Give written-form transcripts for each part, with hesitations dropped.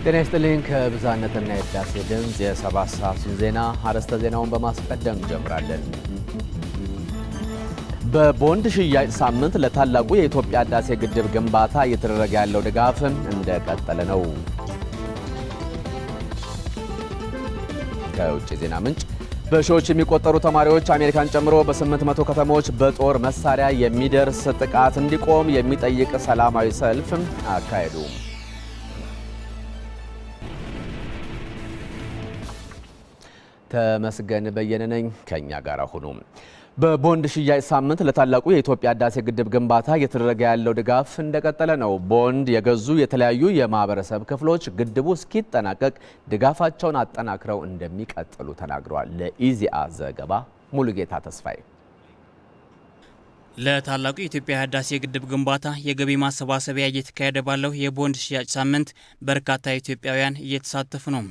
ጤና ይስጥልኝ ከብዛነትና የዳሴ ድምጽ የሰባት ሰዓቱን ዜና አርዕስተ ዜናውን በማስቀደም ጀምራለን። በቦንድ ሽያጭ ሳምንት ለታላቁ የኢትዮጵያ ህዳሴ ግድብ ግንባታ እየተደረገ ያለው ድጋፍ እንደቀጠለ ነው። ከውጭ ዜና ምንጭ በሺዎች የሚቆጠሩ ተማሪዎች አሜሪካን ጨምሮ በ800 ከተሞች በጦር መሳሪያ የሚደርስ ጥቃት እንዲቆም የሚጠይቅ ሰላማዊ ሰልፍ አካሄዱ። ተመስገን በየነ ነኝ። ከኛ ጋር ሁኑ። በቦንድ ሽያጭ ሳምንት ለታላቁ የኢትዮጵያ ህዳሴ ግድብ ግንባታ እየተደረገ ያለው ድጋፍ እንደቀጠለ ነው። ቦንድ የገዙ የተለያዩ የማህበረሰብ ክፍሎች ግድቡ እስኪጠናቀቅ ድጋፋቸውን አጠናክረው እንደሚቀጥሉ ተናግረዋል። ለኢዜአ ዘገባ ሙሉጌታ ተስፋዬ። ለታላቁ የኢትዮጵያ ህዳሴ ግድብ ግንባታ የገቢ ማሰባሰቢያ እየተካሄደ ባለው የቦንድ ሽያጭ ሳምንት በርካታ ኢትዮጵያውያን እየተሳተፉ ነው።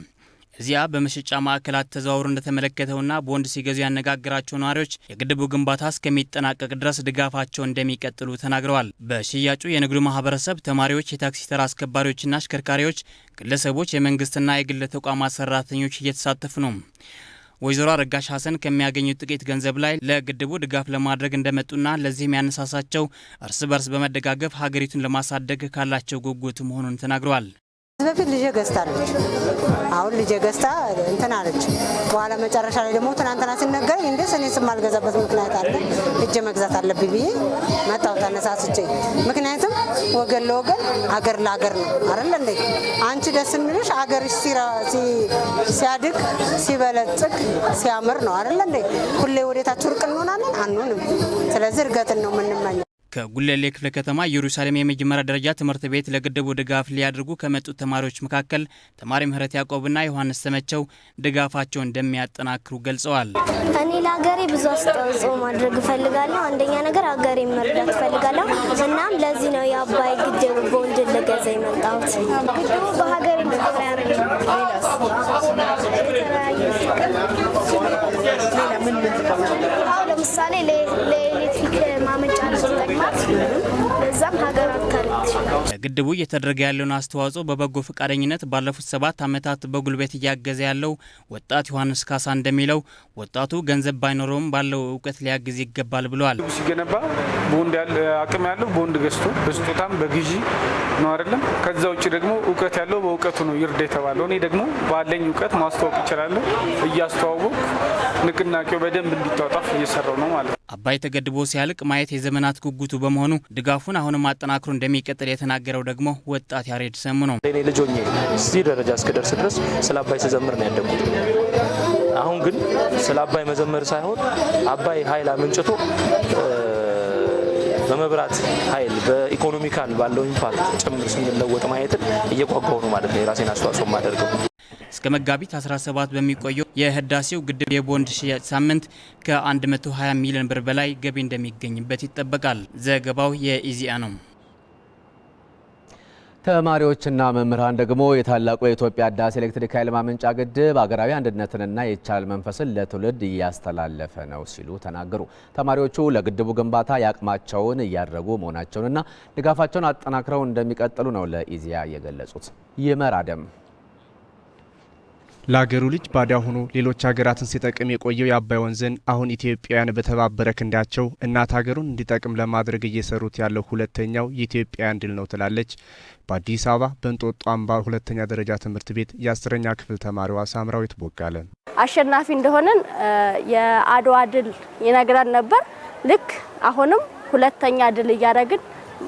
እዚያ በመሸጫ ማዕከላት ተዘዋውሮ እንደተመለከተውና ቦንድ ሲገዙ ያነጋገራቸው ነዋሪዎች የግድቡ ግንባታ እስከሚጠናቀቅ ድረስ ድጋፋቸው እንደሚቀጥሉ ተናግረዋል። በሽያጩ የንግዱ ማህበረሰብ፣ ተማሪዎች፣ የታክሲ ተራ አስከባሪዎችና አሽከርካሪዎች፣ ግለሰቦች፣ የመንግስትና የግል ተቋማት ሰራተኞች እየተሳተፉ ነው። ወይዘሮ አረጋሽ ሀሰን ከሚያገኙት ጥቂት ገንዘብ ላይ ለግድቡ ድጋፍ ለማድረግ እንደመጡና ለዚህም ያነሳሳቸው እርስ በርስ በመደጋገፍ ሀገሪቱን ለማሳደግ ካላቸው ጉጉት መሆኑን ተናግረዋል። በፊት ልጄ ገዝታለች። አሁን ልጄ ገዝታ እንትን አለች። በኋላ መጨረሻ ላይ ደግሞ ትናንትና ሲነገረኝ እንዴ እኔ የማልገዛበት ምክንያት አለ እጄ መግዛት አለብኝ ብዬ መጣሁ ተነሳስቼ። ምክንያቱም ወገን ለወገን አገር ለአገር ነው አይደል እንዴ? አንቺ ደስ የሚልሽ አገር ሲያድግ ሲበለጽግ ሲያምር ነው አይደል እንዴ? ሁሌ ወዴታችሁ ርቅ እንሆናለን አንሆንም። ስለዚህ እርገትን ነው የምንመኘው። ከጉለሌ ክፍለ ከተማ ኢየሩሳሌም የመጀመሪያ ደረጃ ትምህርት ቤት ለግድቡ ድጋፍ ሊያደርጉ ከመጡት ተማሪዎች መካከል ተማሪ ምህረት ያዕቆብና ዮሐንስ ተመቸው ድጋፋቸውን እንደሚያጠናክሩ ገልጸዋል። እኔ ለሀገሬ ብዙ አስተዋጽኦ ማድረግ እፈልጋለሁ። አንደኛ ነገር ሀገሬ መርዳት እፈልጋለሁ። እናም ለዚህ ነው የአባይ ግድብ ቦንድ ልገዛ የመጣሁት። ግድቡ በሀገሬ መቆሪያ ለምሳሌ ለኤሌክትሪክ ማመንጫ ግድቡ እየተደረገ ያለውን አስተዋጽኦ በበጎ ፈቃደኝነት ባለፉት 7 ዓመታት በጉልበት እያገዘ ያለው ወጣት ዮሐንስ ካሳ እንደሚለው ወጣቱ ገንዘብ ባይኖረውም ባለው እውቀት ሊያግዝ ይገባል ብለዋል። ሲገነባ ቦንድ አቅም ያለው ቦንድ ገዝቶ በስጦታም በግዢ ነው አይደለም። ከዛ ውጭ ደግሞ እውቀት ያለው በእውቀቱ ነው ይርዳ የተባለው። እኔ ደግሞ ባለኝ እውቀት ማስተዋወቅ እችላለሁ። እያስተዋወቅ ንቅናቄው በደንብ እንዲጣጣፍ እየሰራው ነው ማለት ነው። አባይ ተገድቦ ሲያልቅ ማየት የዘመናት ጉጉቱ በመሆኑ ድጋፉን አሁንም አጠናክሮ እንደሚቀጥል የተናገረው ደግሞ ወጣት ያሬድ ሰሙ ነው። እኔ ልጅ ሆኜ እዚህ ደረጃ እስከደርስ ድረስ ስለ አባይ ስዘምር ነው ያደግኩት። አሁን ግን ስለ አባይ መዘመር ሳይሆን አባይ ኃይል አመንጭቶ በመብራት ኃይል በኢኮኖሚካል ባለው ኢምፓክት ጭምር ስንለወጥ ማየትን እየጓጓው ነው ማለት ነው። የራሴን አስተዋጽኦ ማደርገው እስከ መጋቢት 17 በሚቆየው የህዳሴው ግድብ የቦንድ ሽያጭ ሳምንት ከ120 ሚሊዮን ብር በላይ ገቢ እንደሚገኝበት ይጠበቃል። ዘገባው የኢዜአ ነው። ተማሪዎችና መምህራን ደግሞ የታላቁ የኢትዮጵያ ህዳሴ ኤሌክትሪክ ኃይል ማመንጫ ግድብ ሀገራዊ አንድነትንና የይቻላል መንፈስን ለትውልድ እያስተላለፈ ነው ሲሉ ተናገሩ። ተማሪዎቹ ለግድቡ ግንባታ ያቅማቸውን እያደረጉ መሆናቸውንና ድጋፋቸውን አጠናክረው እንደሚቀጥሉ ነው ለኢዜአ የገለጹት። ይመር አደም ለሀገሩ ልጅ ባዳ ሆኖ ሌሎች ሀገራትን ሲጠቅም የቆየው የአባይ ወንዝን አሁን ኢትዮጵያውያን በተባበረ ክንዳቸው እናት ሀገሩን እንዲጠቅም ለማድረግ እየሰሩት ያለው ሁለተኛው የኢትዮጵያውያን ድል ነው ትላለች በአዲስ አበባ በእንጦጦ አምባ ሁለተኛ ደረጃ ትምህርት ቤት የ10ኛ ክፍል ተማሪዋ ሳምራዊት ቦጋለ። አሸናፊ እንደሆነን የአድዋ ድል ይነግራን ነበር። ልክ አሁንም ሁለተኛ ድል እያደረግን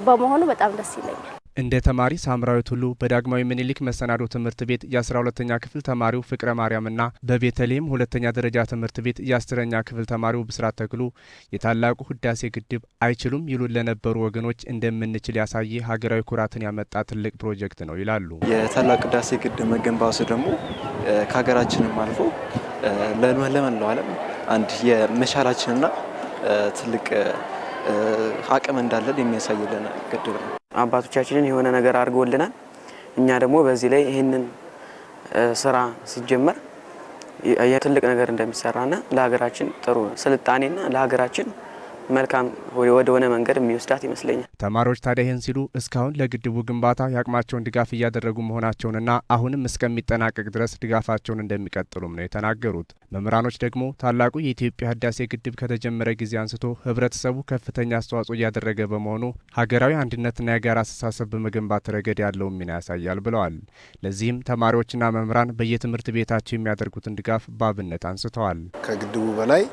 በመሆኑ በጣም ደስ ይለኛል። እንደ ተማሪ ሳምራዊት ሁሉ በዳግማዊ ምኒልክ መሰናዶ ትምህርት ቤት የ12ኛ ክፍል ተማሪው ፍቅረ ማርያምና በቤተልሔም ሁለተኛ ደረጃ ትምህርት ቤት የ10ኛ ክፍል ተማሪው ብስራት ተክሉ የታላቁ ህዳሴ ግድብ አይችሉም ይሉ ለነበሩ ወገኖች እንደምንችል ያሳየ ሀገራዊ ኩራትን ያመጣ ትልቅ ፕሮጀክት ነው ይላሉ። የታላቁ ህዳሴ ግድብ መገንባቱ ደግሞ ከሀገራችንም አልፎ ለመላው ዓለም አንድ የመቻላችንና ትልቅ አቅም እንዳለን የሚያሳይልን ግድብ ነው። አባቶቻችንን የሆነ ነገር አድርገውልናል። እኛ ደግሞ በዚህ ላይ ይሄንን ስራ ሲጀመር ትልቅ ነገር እንደሚሰራና ለሀገራችን ጥሩ ስልጣኔና ለሀገራችን መልካም ወደ ሆነ መንገድ የሚወስዳት ይመስለኛል። ተማሪዎች ታዲያ ይህን ሲሉ እስካሁን ለግድቡ ግንባታ ያቅማቸውን ድጋፍ እያደረጉ መሆናቸውንና አሁንም እስከሚጠናቀቅ ድረስ ድጋፋቸውን እንደሚቀጥሉም ነው የተናገሩት። መምህራኖች ደግሞ ታላቁ የኢትዮጵያ ህዳሴ ግድብ ከተጀመረ ጊዜ አንስቶ ህብረተሰቡ ከፍተኛ አስተዋጽኦ እያደረገ በመሆኑ ሀገራዊ አንድነትና የጋራ አስተሳሰብ በመገንባት ረገድ ያለውን ሚና ያሳያል ብለዋል። ለዚህም ተማሪዎችና መምህራን በየትምህርት ቤታቸው የሚያደርጉትን ድጋፍ በአብነት አንስተዋል። ከግድቡ በላይ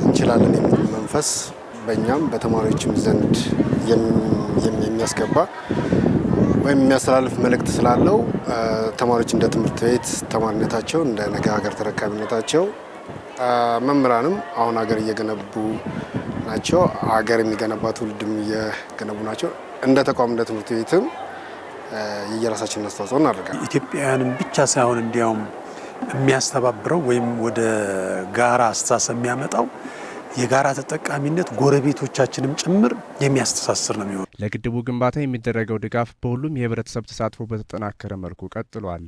እንችላለን የሚል መንፈስ በእኛም በተማሪዎችም ዘንድ የሚያስገባ ወይም የሚያስተላልፍ መልእክት ስላለው ተማሪዎች እንደ ትምህርት ቤት ተማሪነታቸው እንደ ነገ ሀገር ተረካቢነታቸው መምህራንም አሁን ሀገር እየገነቡ ናቸው። ሀገር የሚገነባ ትውልድም እየገነቡ ናቸው። እንደ ተቋም እንደ ትምህርት ቤትም የየራሳችንን አስተዋጽኦ እናደርጋለን። ኢትዮጵያውያንን ብቻ ሳይሆን እንዲያውም የሚያስተባብረው ወይም ወደ ጋራ አስተሳሰብ የሚያመጣው የጋራ ተጠቃሚነት ጎረቤቶቻችንም ጭምር የሚያስተሳስር ነው የሚሆነው። ለግድቡ ግንባታ የሚደረገው ድጋፍ በሁሉም የህብረተሰብ ተሳትፎ በተጠናከረ መልኩ ቀጥሏል።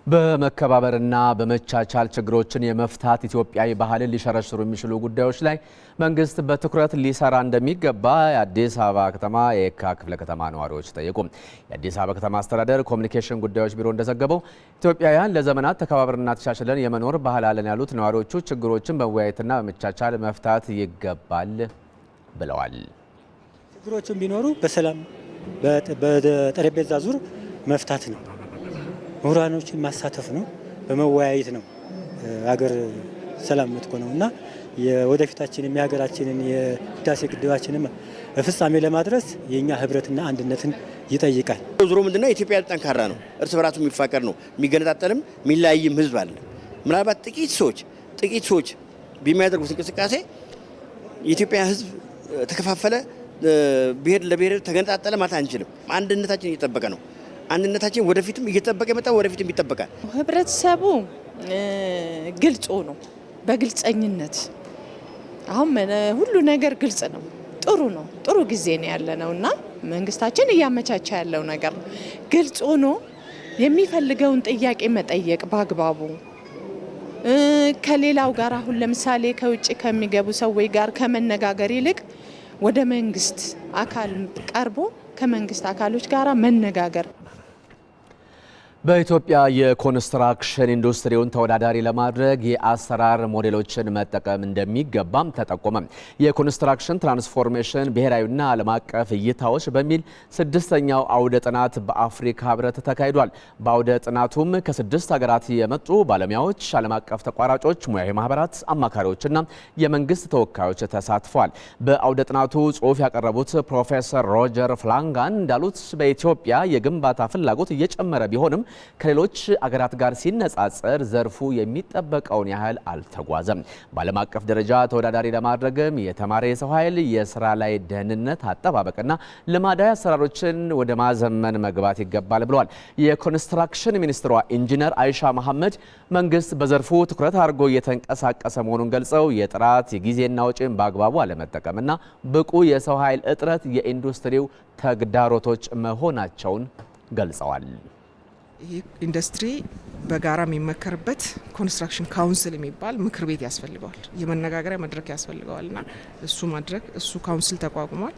በመከባበርና በመቻቻል ችግሮችን የመፍታት ኢትዮጵያዊ ባህልን ሊሸረሽሩ የሚችሉ ጉዳዮች ላይ መንግስት በትኩረት ሊሰራ እንደሚገባ የአዲስ አበባ ከተማ የካ ክፍለ ከተማ ነዋሪዎች ጠየቁ። የአዲስ አበባ ከተማ አስተዳደር ኮሚኒኬሽን ጉዳዮች ቢሮ እንደዘገበው ኢትዮጵያውያን ለዘመናት ተከባብረንና ተቻችለን የመኖር ባህል አለን ያሉት ነዋሪዎቹ ችግሮችን በመወያየትና በመቻቻል መፍታት ይገባል ብለዋል። ችግሮችን ቢኖሩ በሰላም በጠረጴዛ ዙር መፍታት ነው። ምሁራኖችን ማሳተፍ ነው። በመወያየት ነው ሀገር ሰላም የምትሆነው እና የወደፊታችንን የሀገራችንን የህዳሴ ግድባችንን ፍጻሜ ለማድረስ የኛ ህብረትና አንድነትን ይጠይቃል። ዙሮ ምንድነው ኢትዮጵያ ጠንካራ ነው። እርስ በራሱ የሚፋቀር ነው። የሚገነጣጠልም የሚለያይም ህዝብ አለ። ምናልባት ጥቂት ሰዎች በሚያደርጉት እንቅስቃሴ የኢትዮጵያ ህዝብ ተከፋፈለ፣ ብሔር ለብሔር ተገነጣጠለ ማለት አንችልም። አንድነታችን እየተጠበቀ ነው። አንድነታችን ወደፊትም እየተጠበቀ መጣ፣ ወደፊትም ይጠበቃል። ህብረተሰቡ ግልጽ ሆኖ በግልጸኝነት አሁን ሁሉ ነገር ግልጽ ነው። ጥሩ ነው። ጥሩ ጊዜ ነው ያለነውና መንግስታችን እያመቻቸ ያለው ነገር ነው። ግልጽ ሆኖ የሚፈልገውን ጥያቄ መጠየቅ በአግባቡ ከሌላው ጋር አሁን ለምሳሌ ከውጭ ከሚገቡ ሰዎች ጋር ከመነጋገር ይልቅ ወደ መንግስት አካል ቀርቦ ከመንግስት አካሎች ጋር መነጋገር። በኢትዮጵያ የኮንስትራክሽን ኢንዱስትሪውን ተወዳዳሪ ለማድረግ የአሰራር ሞዴሎችን መጠቀም እንደሚገባም ተጠቆመ። የኮንስትራክሽን ትራንስፎርሜሽን ብሔራዊና ዓለም አቀፍ እይታዎች በሚል 6ኛው አውደ ጥናት በአፍሪካ ህብረት ተካሂዷል። በአውደ ጥናቱም ከ6 ሀገራት የመጡ ባለሙያዎች፣ ዓለም አቀፍ ተቋራጮች፣ ሙያዊ ማህበራት፣ አማካሪዎችና የመንግስት ተወካዮች ተሳትፈዋል። በአውደ ጥናቱ ጽሑፍ ያቀረቡት ፕሮፌሰር ሮጀር ፍላንጋን እንዳሉት በኢትዮጵያ የግንባታ ፍላጎት እየጨመረ ቢሆንም ከሌሎች አገራት ጋር ሲነጻጸር ዘርፉ የሚጠበቀውን ያህል አልተጓዘም። በዓለም አቀፍ ደረጃ ተወዳዳሪ ለማድረግም የተማረ የሰው ኃይል፣ የስራ ላይ ደህንነት አጠባበቅና ልማዳዊ አሰራሮችን ወደ ማዘመን መግባት ይገባል ብለዋል። የኮንስትራክሽን ሚኒስትሯ ኢንጂነር አይሻ መሐመድ መንግስት በዘርፉ ትኩረት አድርጎ እየተንቀሳቀሰ መሆኑን ገልጸው የጥራት የጊዜና ወጪን በአግባቡ አለመጠቀምና ብቁ የሰው ኃይል እጥረት የኢንዱስትሪው ተግዳሮቶች መሆናቸውን ገልጸዋል። ይህ ኢንዱስትሪ በጋራ የሚመከርበት ኮንስትራክሽን ካውንስል የሚባል ምክር ቤት ያስፈልገዋል። የመነጋገሪያ መድረክ ያስፈልገዋልና እሱ ካውንስል ተቋቁሟል።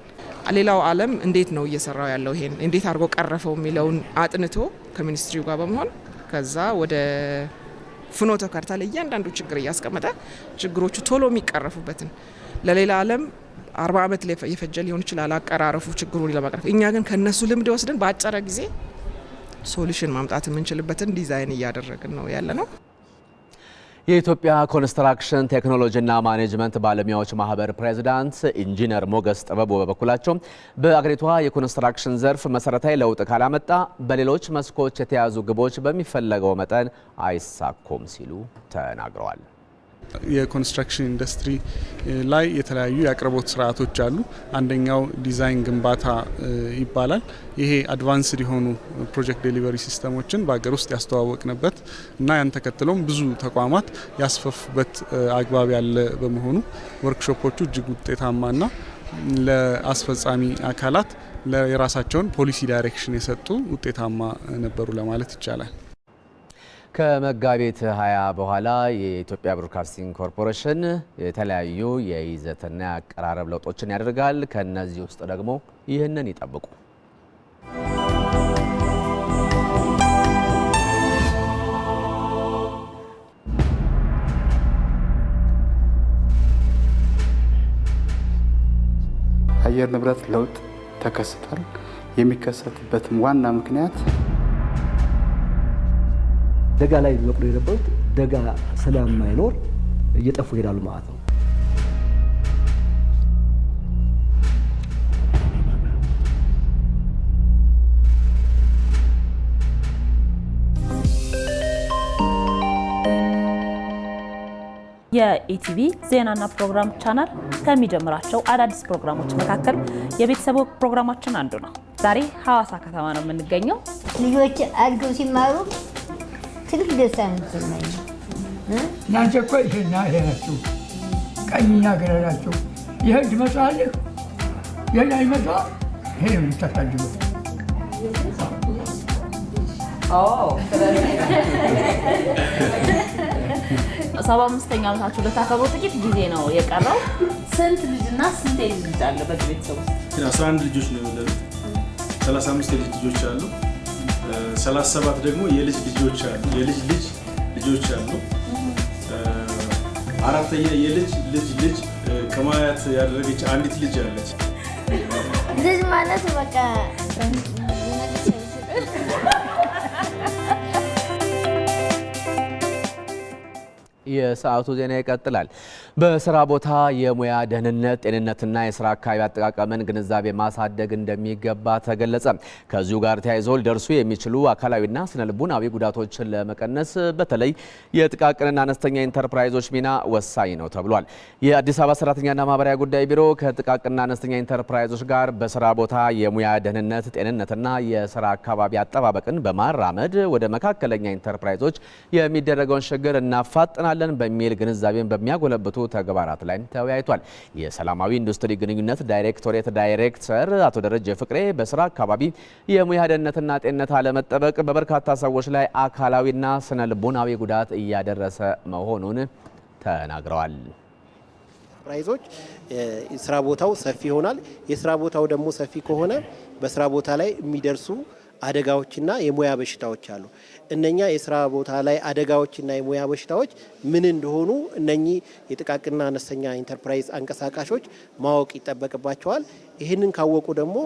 ሌላው ዓለም እንዴት ነው እየሰራው ያለው ይሄን እንዴት አድርጎ ቀረፈው የሚለውን አጥንቶ ከሚኒስትሪው ጋር በመሆን ከዛ ወደ ፍኖተ ካርታ ላይ እያንዳንዱ ችግር እያስቀመጠ ችግሮቹ ቶሎ የሚቀረፉበትን ለሌላ ዓለም 40 ዓመት የፈጀ ሊሆን ይችላል አቀራረፉ ችግሩን ለማቅረፍ። እኛ ግን ከነሱ ልምድ ወስደን በአጭር ጊዜ ሶሉሽን ማምጣት የምንችልበትን ዲዛይን እያደረግን ነው ያለ ነው። የኢትዮጵያ ኮንስትራክሽን ቴክኖሎጂና ማኔጅመንት ባለሙያዎች ማህበር ፕሬዝዳንት ኢንጂነር ሞገስ ጥበቡ በበኩላቸው በአገሪቷ የኮንስትራክሽን ዘርፍ መሰረታዊ ለውጥ ካላመጣ በሌሎች መስኮች የተያዙ ግቦች በሚፈለገው መጠን አይሳኩም ሲሉ ተናግረዋል። የኮንስትራክሽን ኢንዱስትሪ ላይ የተለያዩ የአቅርቦት ስርዓቶች አሉ። አንደኛው ዲዛይን ግንባታ ይባላል። ይሄ አድቫንስድ የሆኑ ፕሮጀክት ዴሊቨሪ ሲስተሞችን በአገር ውስጥ ያስተዋወቅንበት እና ያን ተከትሎም ብዙ ተቋማት ያስፈፉበት አግባብ ያለ በመሆኑ ወርክሾፖቹ እጅግ ውጤታማና ለአስፈጻሚ አካላት የራሳቸውን ፖሊሲ ዳይሬክሽን የሰጡ ውጤታማ ነበሩ ለማለት ይቻላል። ከመጋቢት 20 በኋላ የኢትዮጵያ ብሮድካስቲንግ ኮርፖሬሽን የተለያዩ የይዘትና የአቀራረብ ለውጦችን ያደርጋል። ከነዚህ ውስጥ ደግሞ ይህንን ይጠብቁ። አየር ንብረት ለውጥ ተከስቷል። የሚከሰትበትም ዋና ምክንያት ደጋ ላይ በቅሎ የነበሩት ደጋ ስለማይኖር እየጠፉ ይሄዳሉ ማለት ነው። የኢቲቪ ዜናና ፕሮግራም ቻናል ከሚጀምራቸው አዳዲስ ፕሮግራሞች መካከል የቤተሰቡ ፕሮግራማችን አንዱ ነው። ዛሬ ሐዋሳ ከተማ ነው የምንገኘው። ልጆች አድገው ሲማሩ ትልቅ ደስታ ነው የሚሰማኝ። እናንተ እኮ ይሄና ይሄ ናችሁ፣ ቀኝና ግራ ናችሁ። ይሄ ትመስላለህ፣ ይሄን አይመስልም። ይሄ ነው የምታሳድጉት። 75ኛ ዓመታችሁ ልታከብሩ ጥቂት ጊዜ ነው የቀረው። ስንት ልጅና ስንት የልጅ ልጅ አለ በዚህ ቤተሰብ ውስጥ? 11 ልጆች ነው የወለዱት። 35 የልጅ ልጆች አሉ። 37 ደግሞ የልጅ ልጆች አሉ። የልጅ ልጅ ልጆች አሉ። አራተኛ የልጅ ልጅ ልጅ ከማያት ያደረገች አንዲት ልጅ አለች። ልጅ ማለት በቃ የሰዓቱ ዜና ይቀጥላል። በስራ ቦታ የሙያ ደህንነት፣ ጤንነትና የስራ አካባቢ አጠቃቀምን ግንዛቤ ማሳደግ እንደሚገባ ተገለጸ። ከዚሁ ጋር ተያይዞ ሊደርሱ የሚችሉ አካላዊና ስነልቡናዊ ጉዳቶችን ለመቀነስ በተለይ የጥቃቅንና አነስተኛ ኢንተርፕራይዞች ሚና ወሳኝ ነው ተብሏል። የአዲስ አበባ ሰራተኛና ማህበራዊ ጉዳይ ቢሮ ከጥቃቅንና አነስተኛ ኢንተርፕራይዞች ጋር በስራ ቦታ የሙያ ደህንነት፣ ጤንነትና የስራ አካባቢ አጠባበቅን በማራመድ ወደ መካከለኛ ኢንተርፕራይዞች የሚደረገውን ሽግግር እናፋጥናለን በሚል ግንዛቤን በሚያጎለብቱ ተግባራት ላይ ተወያይቷል። የሰላማዊ ኢንዱስትሪ ግንኙነት ዳይሬክቶሬት ዳይሬክተር አቶ ደረጀ ፍቅሬ በስራ አካባቢ የሙያ ደህንነትና ጤንነት አለመጠበቅ በበርካታ ሰዎች ላይ አካላዊና ስነ ልቦናዊ ጉዳት እያደረሰ መሆኑን ተናግረዋል። ኢንተርፕራይዞች የስራ ቦታው ሰፊ ይሆናል። የስራ ቦታው ደግሞ ሰፊ ከሆነ በስራ ቦታ ላይ የሚደርሱ አደጋዎችና የሙያ በሽታዎች አሉ። እነኛ የስራ ቦታ ላይ አደጋዎችና የሙያ በሽታዎች ምን እንደሆኑ እነኚህ የጥቃቅንና አነስተኛ ኢንተርፕራይዝ አንቀሳቃሾች ማወቅ ይጠበቅባቸዋል። ይህንን ካወቁ ደግሞ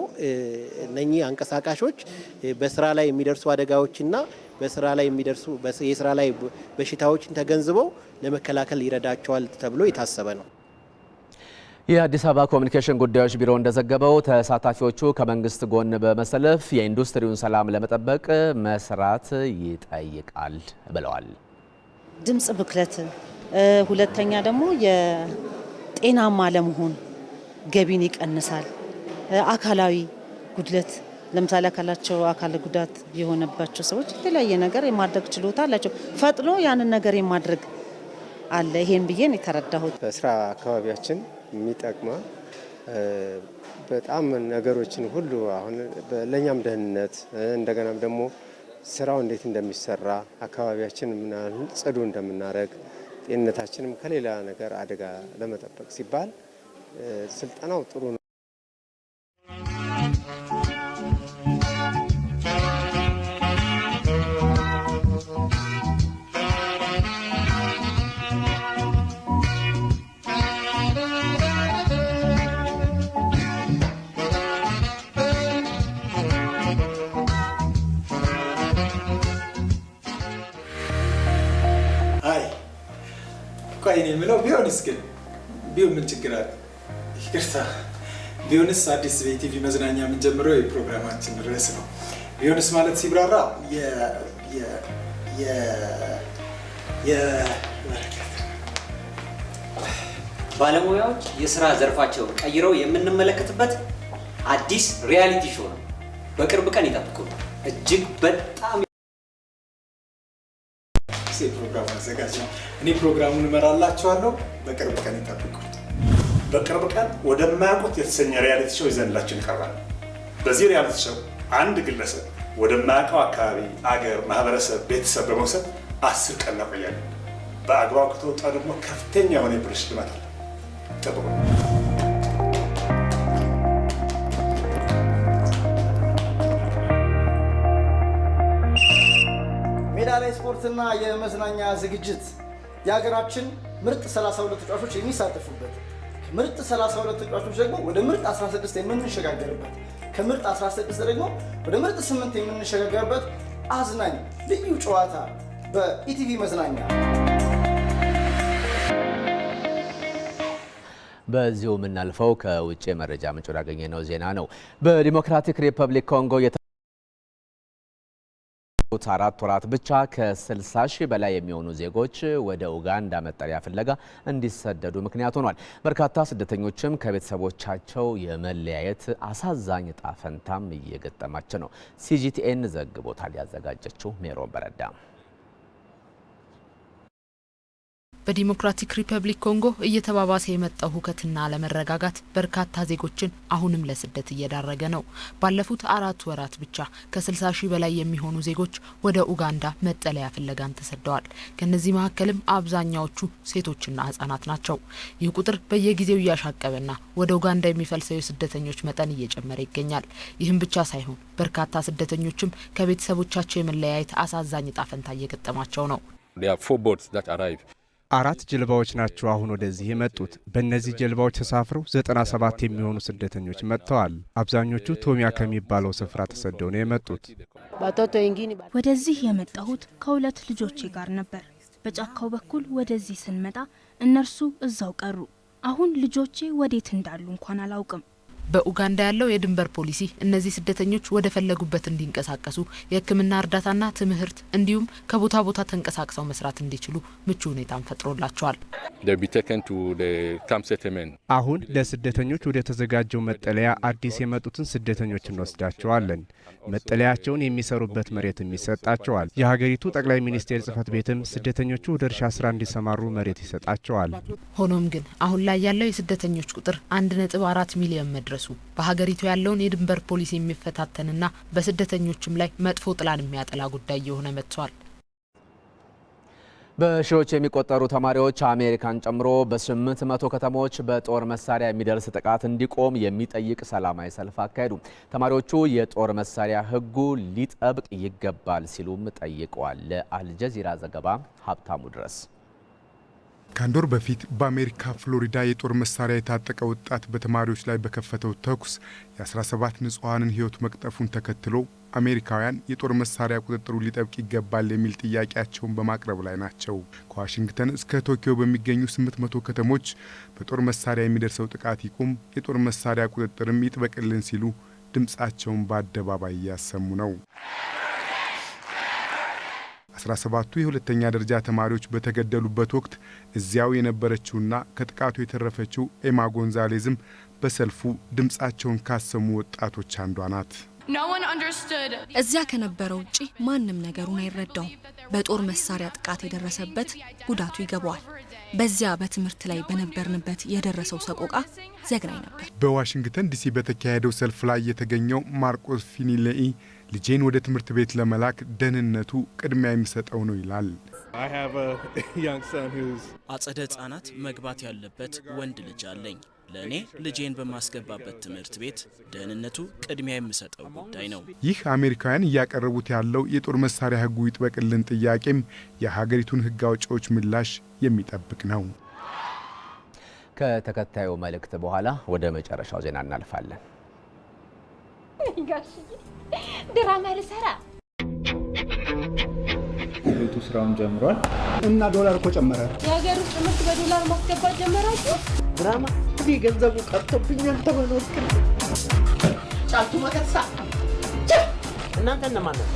እነኚህ አንቀሳቃሾች በስራ ላይ የሚደርሱ አደጋዎችና በስራ ላይ የሚደርሱ የስራ ላይ በሽታዎችን ተገንዝበው ለመከላከል ይረዳቸዋል ተብሎ የታሰበ ነው። የአዲስ አበባ ኮሚኒኬሽን ጉዳዮች ቢሮ እንደዘገበው ተሳታፊዎቹ ከመንግስት ጎን በመሰለፍ የኢንዱስትሪውን ሰላም ለመጠበቅ መስራት ይጠይቃል ብለዋል። ድምጽ ብክለት፣ ሁለተኛ ደግሞ የጤናማ ለመሆን ገቢን ይቀንሳል። አካላዊ ጉድለት፣ ለምሳሌ አካል ጉዳት የሆነባቸው ሰዎች የተለያየ ነገር የማድረግ ችሎታ አላቸው። ፈጥኖ ያንን ነገር የማድረግ አለ። ይሄን ብዬ ነው የተረዳሁት። በስራ አካባቢያችን የሚጠቅማ በጣም ነገሮችን ሁሉ አሁን ለኛም ደህንነት እንደገናም ደግሞ ስራው እንዴት እንደሚሰራ አካባቢያችን ምን ጽዱ እንደምናደርግ ጤንነታችንም ከሌላ ነገር አደጋ ለመጠበቅ ሲባል ስልጠናው ጥሩ ነው። አባይ ነው የምለው። ቢሆንስ ግን ቢሆን ምን ችግር አለ? ይቅርታ ቢሆንስ አዲስ በኢቲቪ መዝናኛ የምንጀምረው የፕሮግራማችን ርዕስ ነው። ቢሆንስ ማለት ሲብራራ ባለሙያዎች የስራ ዘርፋቸውን ቀይረው የምንመለከትበት አዲስ ሪያሊቲ ሾው ነው። በቅርብ ቀን ይጠብቁ። እጅግ በጣም ፕሮግራም አዘጋጅ ነው። እኔ ፕሮግራሙን እመራላችኋለሁ። በቅርብ ቀን ይጠብቁ። በቅርብ ቀን ወደማያውቁት የተሰኘ ሪያሊቲ ሾው ይዘንላችሁ ይቀርባል። በዚህ ሪያሊቲ ሾው አንድ ግለሰብ ወደማያውቀው አካባቢ፣ አገር፣ ማህበረሰብ፣ ቤተሰብ በመውሰድ 10 ቀን እናቆያለን። በአግባቡ ከተወጣ ደግሞ ከፍተኛ የሆነ የብር ሽልማት አለ። ጠብቁ። ሜዳ ላይ ስፖርትና የመዝናኛ ዝግጅት የሀገራችን ምርጥ 32 ተጫዋቾች የሚሳተፉበት፣ ምርጥ 32 ተጫዋቾች ደግሞ ወደ ምርጥ 16 የምንሸጋገርበት፣ ከምርጥ 16 ደግሞ ወደ ምርጥ 8 የምንሸጋገርበት አዝናኝ ልዩ ጨዋታ በኢቲቪ መዝናኛ። በዚሁ የምናልፈው ከውጭ መረጃ ምንጭ ያገኘነው ዜና ነው። በዲሞክራቲክ ሪፐብሊክ ኮንጎ አራት ወራት ብቻ ከ60 ሺህ በላይ የሚሆኑ ዜጎች ወደ ኡጋንዳ መጠለያ ፍለጋ እንዲሰደዱ ምክንያት ሆኗል። በርካታ ስደተኞችም ከቤተሰቦቻቸው የመለያየት አሳዛኝ ዕጣ ፈንታም እየገጠማቸው ነው። ሲጂቲኤን ዘግቦታል። ያዘጋጀችው ሜሮን በረዳ። በዲሞክራቲክ ሪፐብሊክ ኮንጎ እየተባባሰ የመጣው ሁከትና አለመረጋጋት በርካታ ዜጎችን አሁንም ለስደት እየዳረገ ነው። ባለፉት 4 ወራት ብቻ ከ60 ሺህ በላይ የሚሆኑ ዜጎች ወደ ኡጋንዳ መጠለያ ፍለጋን ተሰደዋል። ከነዚህ መካከልም አብዛኛዎቹ ሴቶችና ህጻናት ናቸው። ይህ ቁጥር በየጊዜው እያሻቀበና ወደ ኡጋንዳ የሚፈልሰው የስደተኞች መጠን እየጨመረ ይገኛል። ይህም ብቻ ሳይሆን በርካታ ስደተኞችም ከቤተሰቦቻቸው የመለያየት አሳዛኝ ዕጣ ፈንታ እየገጠማቸው ነው። 4 ጀልባዎች ናቸው አሁን ወደዚህ የመጡት። በእነዚህ ጀልባዎች ተሳፍረው 97 የሚሆኑ ስደተኞች መጥተዋል። አብዛኞቹ ቶሚያ ከሚባለው ስፍራ ተሰደው ነው የመጡት። ወደዚህ የመጣሁት ከ2 ልጆቼ ጋር ነበር። በጫካው በኩል ወደዚህ ስንመጣ እነርሱ እዛው ቀሩ። አሁን ልጆቼ ወዴት እንዳሉ እንኳን አላውቅም። በኡጋንዳ ያለው የድንበር ፖሊሲ እነዚህ ስደተኞች ወደ ፈለጉበት እንዲንቀሳቀሱ የሕክምና እርዳታና ትምህርት እንዲሁም ከቦታ ቦታ ተንቀሳቅሰው መስራት እንዲችሉ ምቹ ሁኔታን ፈጥሮላቸዋል። አሁን ለስደተኞች ወደ ተዘጋጀው መጠለያ አዲስ የመጡትን ስደተኞች እንወስዳቸዋለን። መጠለያቸውን የሚሰሩበት መሬትም ይሰጣቸዋል። የሀገሪቱ ጠቅላይ ሚኒስቴር ጽሕፈት ቤትም ስደተኞቹ ወደ እርሻ ስራ እንዲሰማሩ መሬት ይሰጣቸዋል። ሆኖም ግን አሁን ላይ ያለው የስደተኞች ቁጥር 1.4 ሚሊዮን መድረሱ በሀገሪቱ ያለውን የድንበር ፖሊሲ የሚፈታተንና በስደተኞችም ላይ መጥፎ ጥላን የሚያጠላ ጉዳይ እየሆነ መጥቷል። በሺዎች የሚቆጠሩ ተማሪዎች አሜሪካን ጨምሮ በ800 ከተሞች በጦር መሳሪያ የሚደርስ ጥቃት እንዲቆም የሚጠይቅ ሰላማዊ ሰልፍ አካሄዱ። ተማሪዎቹ የጦር መሳሪያ ሕጉ ሊጠብቅ ይገባል ሲሉም ጠይቀዋል። ለአልጀዚራ ዘገባ ሀብታሙ ድረስ። ከአንድ ወር በፊት በአሜሪካ ፍሎሪዳ የጦር መሳሪያ የታጠቀ ወጣት በተማሪዎች ላይ በከፈተው ተኩስ የ17 ንጹሐንን ሕይወት መቅጠፉን ተከትሎ አሜሪካውያን የጦር መሳሪያ ቁጥጥሩ ሊጠብቅ ይገባል የሚል ጥያቄያቸውን በማቅረብ ላይ ናቸው። ከዋሽንግተን እስከ ቶኪዮ በሚገኙ 800 ከተሞች በጦር መሳሪያ የሚደርሰው ጥቃት ይቁም፣ የጦር መሳሪያ ቁጥጥርም ይጥበቅልን ሲሉ ድምፃቸውን በአደባባይ እያሰሙ ነው። 17ቱ የሁለተኛ ደረጃ ተማሪዎች በተገደሉበት ወቅት እዚያው የነበረችውና ከጥቃቱ የተረፈችው ኤማ ጎንዛሌዝም በሰልፉ ድምፃቸውን ካሰሙ ወጣቶች አንዷ ናት። እዚያ ከነበረው ውጪ ማንም ነገሩን አይረዳውም። በጦር መሳሪያ ጥቃት የደረሰበት ጉዳቱ ይገባዋል። በዚያ በትምህርት ላይ በነበርንበት የደረሰው ሰቆቃ ዘግናኝ ነበር። በዋሽንግተን ዲሲ በተካሄደው ሰልፍ ላይ የተገኘው ማርቆስ ፊኒሌኢ ልጄን ወደ ትምህርት ቤት ለመላክ ደህንነቱ ቅድሚያ የሚሰጠው ነው ይላል። አጸደ ሕጻናት መግባት ያለበት ወንድ ልጅ አለኝ። ለእኔ ልጄን በማስገባበት ትምህርት ቤት ደህንነቱ ቅድሚያ የሚሰጠው ጉዳይ ነው። ይህ አሜሪካውያን እያቀረቡት ያለው የጦር መሳሪያ ሕጉ ይጥበቅልን ጥያቄም የሀገሪቱን ሕግ አውጪዎች ምላሽ የሚጠብቅ ነው። ከተከታዩ መልእክት በኋላ ወደ መጨረሻው ዜና እናልፋለን። ድራማ ልሰራ ድርጅቱ ስራውን ጀምሯል እና ዶላር እኮ ጨመረ። የሀገር ውስጥ ምርት በዶላር ማስገባት ጀመራችሁ? ድራማ እንዲህ ገንዘቡ ቀርቶብኛል ተመኖር ጫልቱ መከሳ እናንተ እነማን ነው?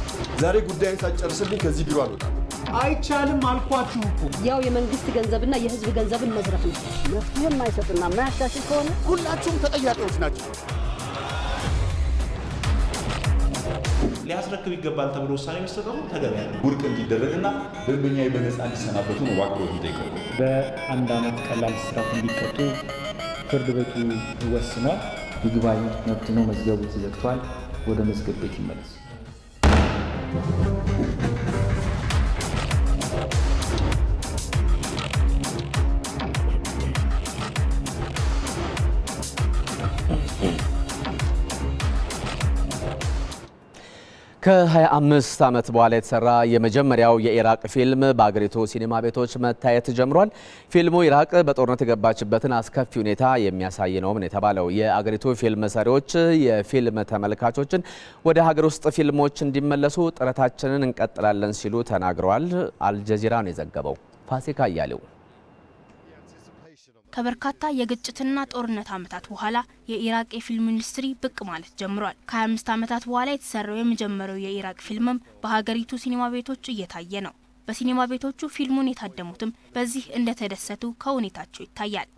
ዛሬ ጉዳይን ሳጨርስልኝ ከዚህ ቢሮ አልወጣም። አይቻልም አልኳችሁ እኮ። ያው የመንግስት ገንዘብና የህዝብ ገንዘብን መዝረፍ ነው። መፍትሄ የማይሰጥና የማያሻሽል ከሆነ ሁላችሁም ተጠያቂዎች ናቸው። ሊያስረክብ ይገባል ተብሎ ውሳኔ መስጠቱ ተገቢ ነው። ውድቅ እንዲደረግና ደንበኛ በነፃ እንዲሰናበቱ ነው ዋቅሮት እንጠይቀው። በአንድ ዓመት ቀላል እስራት እንዲቀጡ ፍርድ ቤቱ ወስኗል። ይግባኝ መብት ነው። መዝገቡ ተዘግቷል። ወደ መዝገብ ቤት ይመለስ። ከ25 ዓመት በኋላ የተሰራ የመጀመሪያው የኢራቅ ፊልም በአገሪቱ ሲኒማ ቤቶች መታየት ጀምሯል። ፊልሙ ኢራቅ በጦርነት የገባችበትን አስከፊ ሁኔታ የሚያሳይ ነውም የተባለው የአገሪቱ ፊልም ሰሪዎች የፊልም ተመልካቾችን ወደ ሀገር ውስጥ ፊልሞች እንዲመለሱ ጥረታችንን እንቀጥላለን ሲሉ ተናግረዋል። አልጀዚራ ነው የዘገበው። ፋሲካ እያሌው ከበርካታ የግጭትና ጦርነት ዓመታት በኋላ የኢራቅ የፊልም ኢንዱስትሪ ብቅ ማለት ጀምሯል። ከ25 ዓመታት በኋላ የተሰራው የመጀመሪያው የኢራቅ ፊልምም በሀገሪቱ ሲኒማ ቤቶች እየታየ ነው። በሲኒማ ቤቶቹ ፊልሙን የታደሙትም በዚህ እንደተደሰቱ ከሁኔታቸው ይታያል።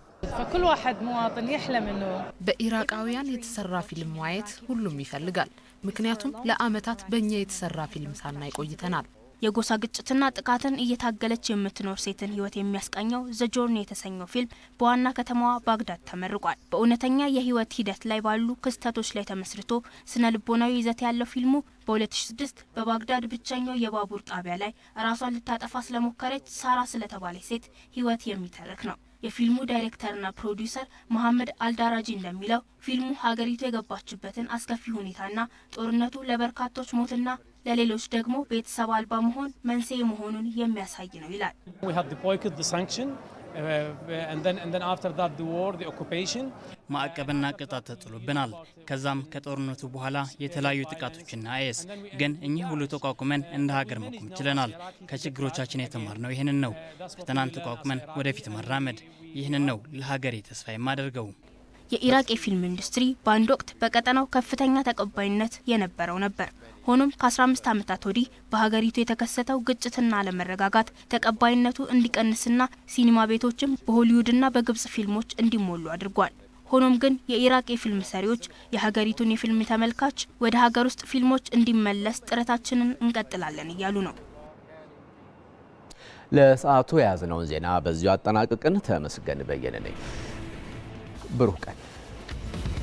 በኢራቃውያን የተሰራ ፊልም ማየት ሁሉም ይፈልጋል። ምክንያቱም ለዓመታት በእኛ የተሰራ ፊልም ሳናይ ቆይተናል። የጎሳ ግጭትና ጥቃትን እየታገለች የምትኖር ሴትን ህይወት የሚያስቃኘው ዘ ጆርኒ የተሰኘው ፊልም በዋና ከተማዋ ባግዳድ ተመርቋል። በእውነተኛ የህይወት ሂደት ላይ ባሉ ክስተቶች ላይ ተመስርቶ ስነ ልቦናዊ ይዘት ያለው ፊልሙ በ2006 በባግዳድ ብቸኛው የባቡር ጣቢያ ላይ ራሷን ልታጠፋ ስለሞከረች ሳራ ስለተባለች ሴት ህይወት የሚተርክ ነው። የፊልሙ ዳይሬክተርና ፕሮዲውሰር መሐመድ አልዳራጂ እንደሚለው ፊልሙ ሀገሪቱ የገባችበትን አስከፊ ሁኔታና ጦርነቱ ለበርካቶች ሞትና ለሌሎች ደግሞ ቤተሰብ አልባ መሆን መንስኤ መሆኑን የሚያሳይ ነው ይላል። ማዕቀብና ቅጣት ተጥሎብናል። ከዛም ከጦርነቱ በኋላ የተለያዩ ጥቃቶችና አይስ ግን እኚህ ሁሉ ተቋቁመን እንደ ሀገር መቆም ችለናል። ከችግሮቻችን የተማርነው ይህንን ነው። ፈተናን ተቋቁመን ወደፊት መራመድ፣ ይህንን ነው ለሀገሬ ተስፋ የማደርገው። የኢራቅ የፊልም ኢንዱስትሪ በአንድ ወቅት በቀጠናው ከፍተኛ ተቀባይነት የነበረው ነበር። ሆኖም ከ15 ዓመታት ወዲህ በሀገሪቱ የተከሰተው ግጭትና አለመረጋጋት ተቀባይነቱ እንዲቀንስና ሲኒማ ቤቶችም በሆሊውድና በግብጽ ፊልሞች እንዲሞሉ አድርጓል። ሆኖም ግን የኢራቅ የፊልም ሰሪዎች የሀገሪቱን የፊልም ተመልካች ወደ ሀገር ውስጥ ፊልሞች እንዲመለስ ጥረታችንን እንቀጥላለን እያሉ ነው። ለሰዓቱ የያዝነውን ዜና በዚሁ አጠናቅቅን። ተመስገን በየነ ነኝ። ብሩህ ቀን።